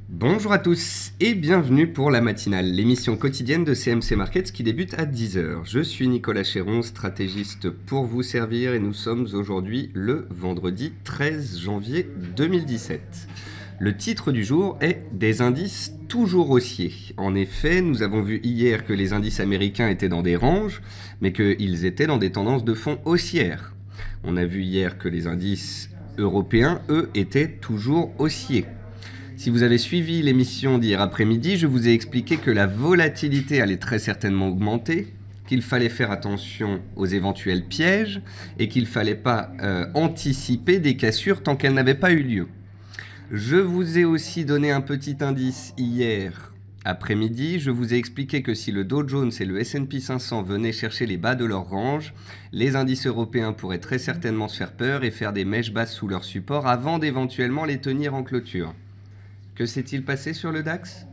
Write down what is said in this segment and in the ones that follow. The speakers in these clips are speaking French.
Bonjour à tous et bienvenue pour la matinale, l'émission quotidienne de CMC Markets qui débute à 10 h. Je suis Nicolas Chéron, stratégiste pour vous servir et nous sommes aujourd'hui le vendredi 13 janvier 2017. Le titre du jour est « Des indices toujours haussiers ». En effet, nous avons vu hier que les indices américains étaient dans des ranges, mais qu'ils étaient dans des tendances de fond haussières. On a vu hier que les indices européens, eux, étaient toujours haussiers. Si vous avez suivi l'émission d'hier après-midi, je vous ai expliqué que la volatilité allait très certainement augmenter, qu'il fallait faire attention aux éventuels pièges et qu'il ne fallait pas anticiper des cassures tant qu'elles n'avaient pas eu lieu. Je vous ai aussi donné un petit indice hier après-midi. Je vous ai expliqué que si le Dow Jones et le S&P 500 venaient chercher les bas de leur range, les indices européens pourraient très certainement se faire peur et faire des mèches basses sous leur support avant d'éventuellement les tenir en clôture. Que s'est-il passé sur le DAX?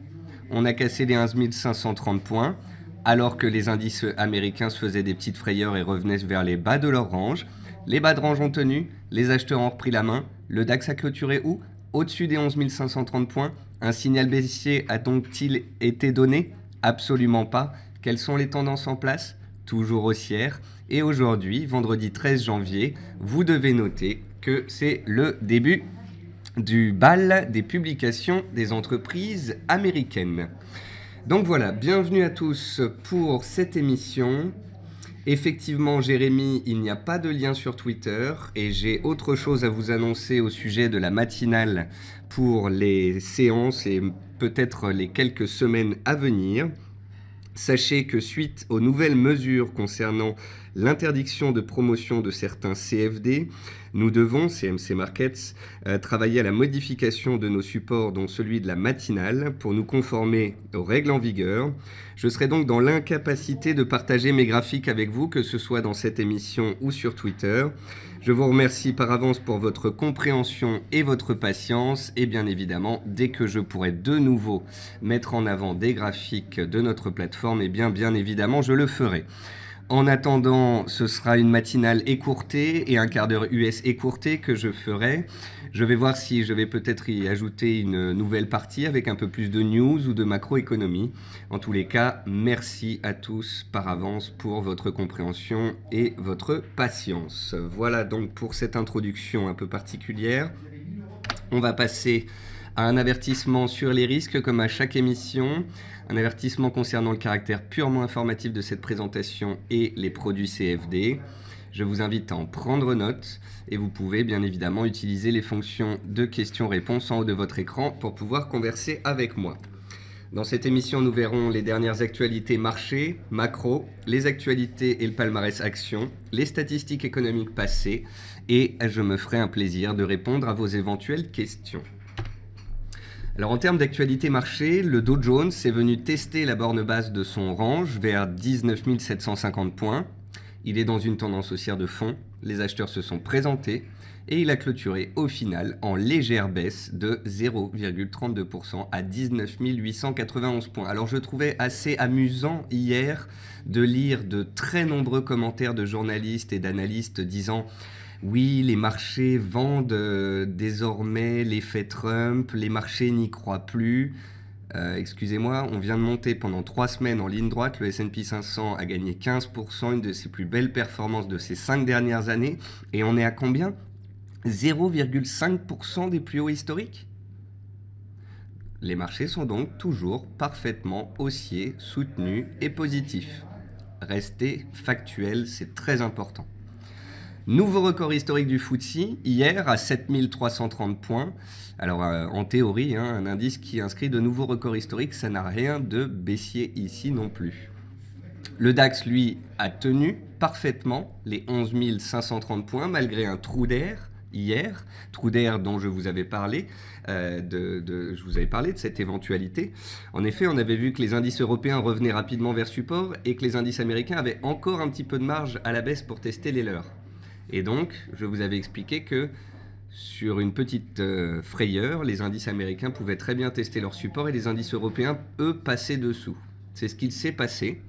On a cassé les 11 530 points, alors que les indices américains se faisaient des petites frayeurs et revenaient vers les bas de leur range. Les bas de range ont tenu, les acheteurs ont repris la main. Le DAX a clôturé où? Au-dessus des 11 530 points. Un signal baissier a donc-il été donné? Absolument pas. Quelles sont les tendances en place? Toujours haussières. Et aujourd'hui, vendredi 13 janvier, vous devez noter que c'est le début du bal des publications des entreprises américaines. Donc voilà, bienvenue à tous pour cette émission. Effectivement, Jérémy, il n'y a pas de lien sur Twitter et j'ai autre chose à vous annoncer au sujet de la matinale pour les séances et peut-être les quelques semaines à venir. Sachez que suite aux nouvelles mesures concernant l'interdiction de promotion de certains CFD, nous devons, CMC Markets, travailler à la modification de nos supports, dont celui de la matinale, pour nous conformer aux règles en vigueur. Je serai donc dans l'incapacité de partager mes graphiques avec vous, que ce soit dans cette émission ou sur Twitter. Je vous remercie par avance pour votre compréhension et votre patience. Et bien évidemment, dès que je pourrai de nouveau mettre en avant des graphiques de notre plateforme, et bien évidemment, je le ferai. En attendant, ce sera une matinale écourtée et un quart d'heure US écourté que je ferai. Je vais voir si je vais peut-être y ajouter une nouvelle partie avec un peu plus de news ou de macroéconomie. En tous les cas, merci à tous par avance pour votre compréhension et votre patience. Voilà donc pour cette introduction un peu particulière. On va passer à un avertissement sur les risques comme à chaque émission. Un avertissement concernant le caractère purement informatif de cette présentation et les produits CFD. Je vous invite à en prendre note et vous pouvez bien évidemment utiliser les fonctions de questions-réponses en haut de votre écran pour pouvoir converser avec moi. Dans cette émission, nous verrons les dernières actualités marché, macro, les actualités et le palmarès action, les statistiques économiques passées et je me ferai un plaisir de répondre à vos éventuelles questions. Alors en termes d'actualité marché, le Dow Jones est venu tester la borne basse de son range vers 19 750 points. Il est dans une tendance haussière de fond, les acheteurs se sont présentés et il a clôturé au final en légère baisse de 0,32% à 19 891 points. Alors je trouvais assez amusant hier de lire de très nombreux commentaires de journalistes et d'analystes disant oui, les marchés vendent désormais l'effet Trump, les marchés n'y croient plus. Excusez-moi, on vient de monter pendant 3 semaines en ligne droite, le S&P 500 a gagné 15%, une de ses plus belles performances de ces 5 dernières années. Et on est à combien? 0,5% des plus hauts historiques. Les marchés sont donc toujours parfaitement haussiers, soutenus et positifs. Restez factuels, c'est très important. Nouveau record historique du FTSE, hier à 7330 points. Alors en théorie, un indice qui inscrit de nouveaux records historiques, ça n'a rien de baissier ici non plus. Le DAX, lui, a tenu parfaitement les 11 530 points malgré un trou d'air hier, trou d'air dont je vous avais parlé, je vous avais parlé de cette éventualité. En effet, on avait vu que les indices européens revenaient rapidement vers support et que les indices américains avaient encore un petit peu de marge à la baisse pour tester les leurs. Et donc, je vous avais expliqué que sur une petite frayeur, les indices américains pouvaient très bien tester leur support et les indices européens, eux, passaient dessous. C'est ce qu'il s'est passé.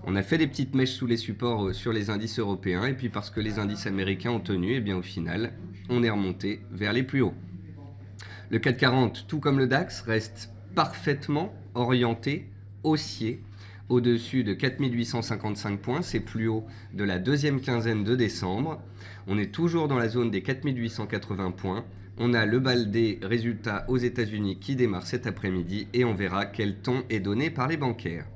On a fait des petites mèches sous les supports sur les indices européens et puis parce que les indices américains ont tenu, et bien au final, on est remonté vers les plus hauts. Le CAC 40, tout comme le DAX, reste parfaitement orienté, haussier, au-dessus de 4855 points, c'est plus haut de la deuxième quinzaine de décembre. On est toujours dans la zone des 4880 points. On a le bal des résultats aux États-Unis qui démarre cet après-midi et on verra quel ton est donné par les bancaires.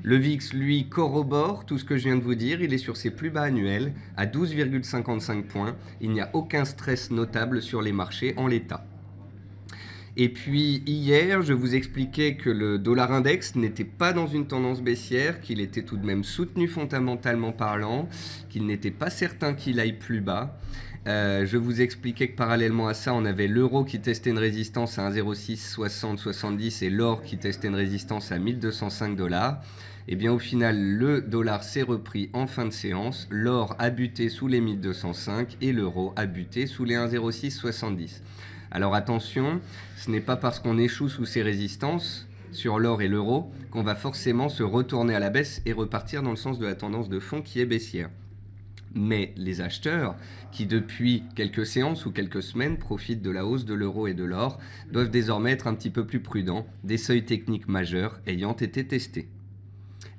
Le VIX, lui, corrobore tout ce que je viens de vous dire. Il est sur ses plus bas annuels à 12,55 points. Il n'y a aucun stress notable sur les marchés en l'état. Et puis hier, je vous expliquais que le dollar index n'était pas dans une tendance baissière, qu'il était tout de même soutenu fondamentalement parlant, qu'il n'était pas certain qu'il aille plus bas. Je vous expliquais que parallèlement à ça, on avait l'euro qui testait une résistance à 1,06 60 70 et l'or qui testait une résistance à 1205 $. Et bien au final, le dollar s'est repris en fin de séance, l'or a buté sous les 1205 et l'euro a buté sous les 1,06 70. Alors attention, ce n'est pas parce qu'on échoue sous ces résistances sur l'or et l'euro qu'on va forcément se retourner à la baisse et repartir dans le sens de la tendance de fond qui est baissière. Mais les acheteurs, qui depuis quelques séances ou quelques semaines profitent de la hausse de l'euro et de l'or, doivent désormais être un petit peu plus prudents, des seuils techniques majeurs ayant été testés.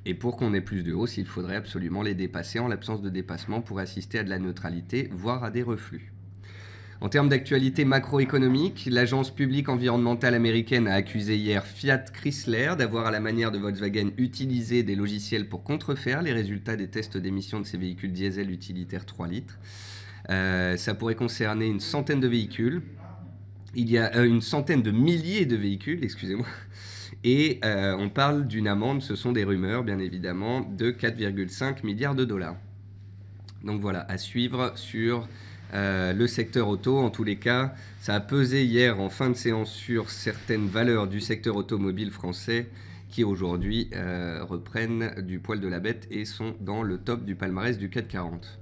Et pour qu'on ait plus de hausse, il faudrait absolument les dépasser en l'absence de dépassement pour assister à de la neutralité, voire à des reflux. En termes d'actualité macroéconomique, l'agence publique environnementale américaine a accusé hier Fiat Chrysler d'avoir à la manière de Volkswagen utilisé des logiciels pour contrefaire les résultats des tests d'émissions de ses véhicules diesel utilitaires 3 litres. Ça pourrait concerner une centaine de véhicules. Il y a une centaine de milliers de véhicules, excusez-moi. Et on parle d'une amende, ce sont des rumeurs bien évidemment, de 4,5 milliards de dollars. Donc voilà, à suivre sur le secteur auto. En tous les cas, ça a pesé hier en fin de séance sur certaines valeurs du secteur automobile français qui aujourd'hui reprennent du poil de la bête et sont dans le top du palmarès du CAC 40.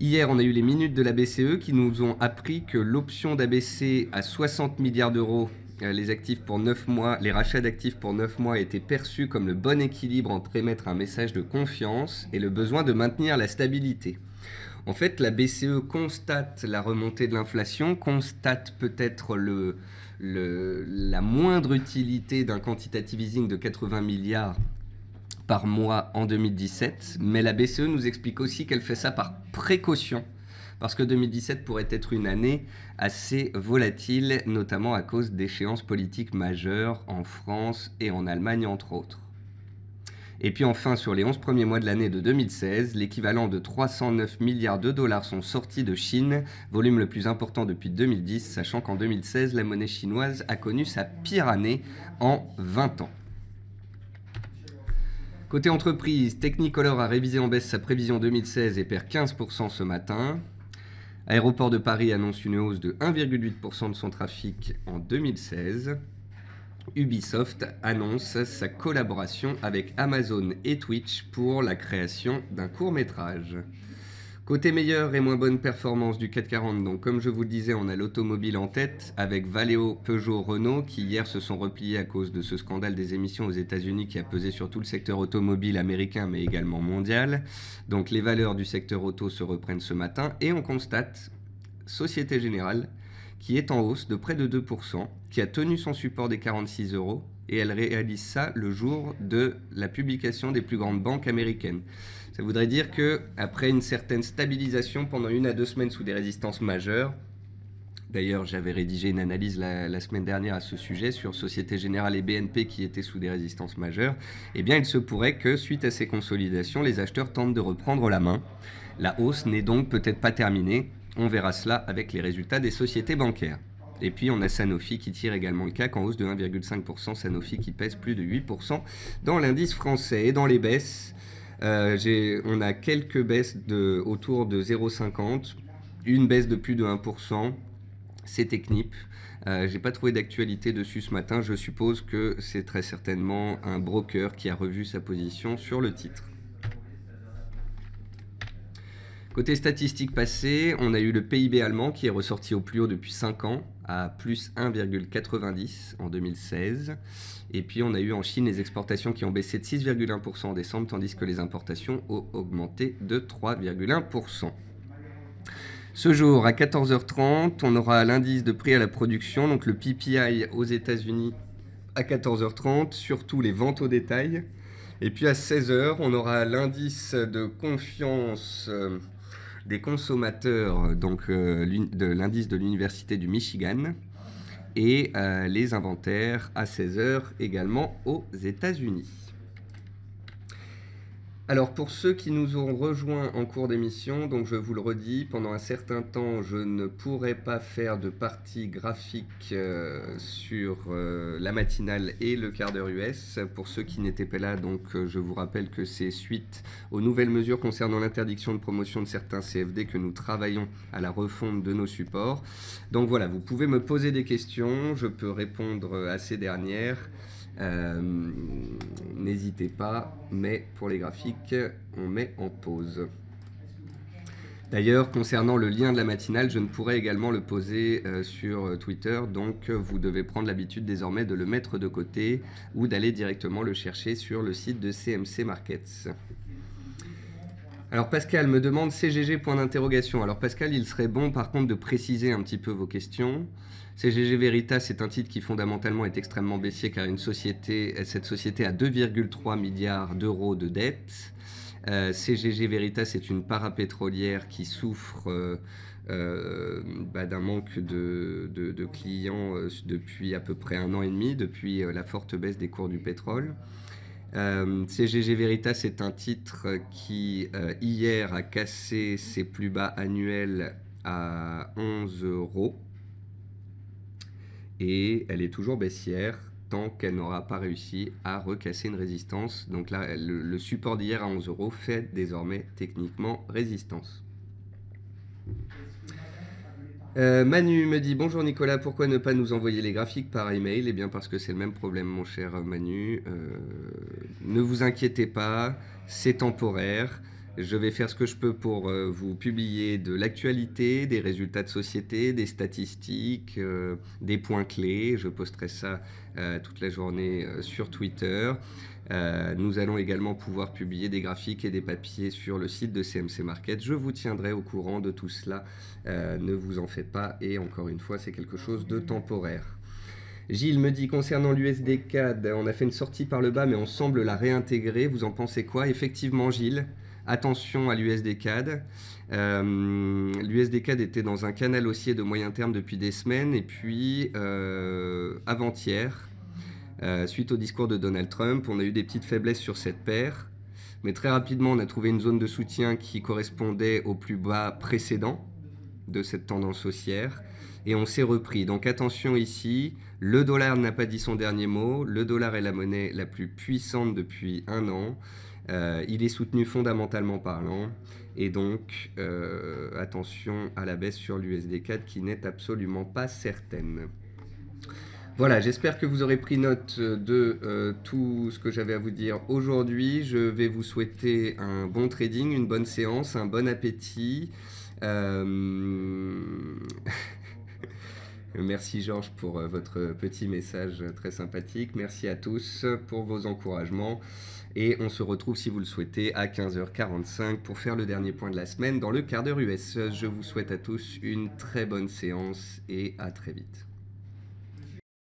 Hier, on a eu les minutes de la BCE qui nous ont appris que l'option d'abaisser à 60 milliards d'euros les actifs pour 9 mois, les rachats d'actifs pour 9 mois étaient perçus comme le bon équilibre entre émettre un message de confiance et le besoin de maintenir la stabilité. En fait, la BCE constate la remontée de l'inflation, constate peut-être la moindre utilité d'un quantitative easing de 80 milliards par mois en 2017, mais la BCE nous explique aussi qu'elle fait ça par précaution, parce que 2017 pourrait être une année assez volatile, notamment à cause d'échéances politiques majeures en France et en Allemagne, entre autres. Et puis enfin, sur les 11 premiers mois de l'année de 2016, l'équivalent de 309 milliards de dollars sont sortis de Chine, volume le plus important depuis 2010, sachant qu'en 2016, la monnaie chinoise a connu sa pire année en 20 ans. Côté entreprise, Technicolor a révisé en baisse sa prévision 2016 et perd 15% ce matin. Aéroport de Paris annonce une hausse de 1,8% de son trafic en 2016. Ubisoft annonce sa collaboration avec Amazon et Twitch pour la création d'un court-métrage. Côté meilleure et moins bonne performance du CAC 40, donc comme je vous le disais, on a l'automobile en tête avec Valeo, Peugeot, Renault qui hier se sont repliés à cause de ce scandale des émissions aux États-Unis qui a pesé sur tout le secteur automobile américain mais également mondial. Donc les valeurs du secteur auto se reprennent ce matin et on constate Société Générale qui est en hausse de près de 2%, qui a tenu son support des 46 € et elle réalise ça le jour de la publication des plus grandes banques américaines. Ça voudrait dire qu'après une certaine stabilisation pendant 1 à 2 semaines sous des résistances majeures, d'ailleurs j'avais rédigé une analyse la semaine dernière à ce sujet sur Société Générale et BNP qui étaient sous des résistances majeures, eh bien il se pourrait que suite à ces consolidations, les acheteurs tentent de reprendre la main. La hausse n'est donc peut-être pas terminée. On verra cela avec les résultats des sociétés bancaires. Et puis on a Sanofi qui tire également le CAC en hausse de 1,5%. Sanofi qui pèse plus de 8% dans l'indice français. Et dans les baisses, on a quelques baisses autour de 0,50. Une baisse de plus de 1%. C'est Technip. J'ai pas trouvé d'actualité dessus ce matin. Je suppose que c'est très certainement un broker qui a revu sa position sur le titre. Côté statistiques passées, on a eu le PIB allemand qui est ressorti au plus haut depuis 5 ans, à plus 1,90 en 2016. Et puis on a eu en Chine les exportations qui ont baissé de 6,1% en décembre, tandis que les importations ont augmenté de 3,1%. Ce jour, à 14h30, on aura l'indice de prix à la production, donc le PPI aux États-Unis à 14h30, surtout les ventes au détail. Et puis à 16h, on aura l'indice de confiance des consommateurs, donc l'indice de l'Université du Michigan, et les inventaires à 16h également aux États-Unis. Alors pour ceux qui nous ont rejoints en cours d'émission, donc je vous le redis, pendant un certain temps, je ne pourrai pas faire de partie graphique sur la matinale et le quart d'heure US. Pour ceux qui n'étaient pas là, donc je vous rappelle que c'est suite aux nouvelles mesures concernant l'interdiction de promotion de certains CFD que nous travaillons à la refonte de nos supports. Donc voilà, vous pouvez me poser des questions, je peux répondre à ces dernières. N'hésitez pas, mais pour les graphiques, on met en pause. D'ailleurs, concernant le lien de la matinale, je ne pourrai également le poser sur Twitter, donc vous devez prendre l'habitude désormais de le mettre de côté ou d'aller directement le chercher sur le site de CMC Markets. Alors Pascal me demande CGG point d'interrogation. Alors Pascal, il serait bon par contre de préciser un petit peu vos questions. CGG Veritas est un titre qui fondamentalement est extrêmement baissier car cette société a 2,3 milliards d'euros de dettes. CGG Veritas est une parapétrolière qui souffre d'un manque de clients depuis à peu près 1 an et demi, depuis la forte baisse des cours du pétrole. CGG Veritas est un titre qui hier a cassé ses plus bas annuels à 11 € et elle est toujours baissière tant qu'elle n'aura pas réussi à recasser une résistance. Donc là, le support d'hier à 11 € fait désormais techniquement résistance. Manu me dit « Bonjour Nicolas, pourquoi ne pas nous envoyer les graphiques par email ?» Eh bien parce que c'est le même problème mon cher Manu. Ne vous inquiétez pas, c'est temporaire. Je vais faire ce que je peux pour vous publier de l'actualité, des résultats de société, des statistiques, des points clés. Je posterai ça toute la journée sur Twitter. Nous allons également pouvoir publier des graphiques et des papiers sur le site de CMC Markets. Je vous tiendrai au courant de tout cela, ne vous en faites pas. Et encore une fois, c'est quelque chose de temporaire. Gilles me dit, concernant l'USD CAD, on a fait une sortie par le bas, mais on semble la réintégrer. Vous en pensez quoi? Effectivement, Gilles, attention à l'USD CAD. L'USD CAD était dans un canal haussier de moyen terme depuis des semaines, et puis avant-hier, suite au discours de Donald Trump, on a eu des petites faiblesses sur cette paire, mais très rapidement on a trouvé une zone de soutien qui correspondait au plus bas précédent de cette tendance haussière, et on s'est repris. Donc attention ici, le dollar n'a pas dit son dernier mot, le dollar est la monnaie la plus puissante depuis 1 an, il est soutenu fondamentalement parlant, et donc attention à la baisse sur l'USD CAD qui n'est absolument pas certaine. Voilà, j'espère que vous aurez pris note de tout ce que j'avais à vous dire aujourd'hui. Je vais vous souhaiter un bon trading, une bonne séance, un bon appétit. Merci Georges pour votre petit message très sympathique. Merci à tous pour vos encouragements. Et on se retrouve, si vous le souhaitez, à 15h45 pour faire le dernier point de la semaine dans le quart d'heure US. Je vous souhaite à tous une très bonne séance et à très vite.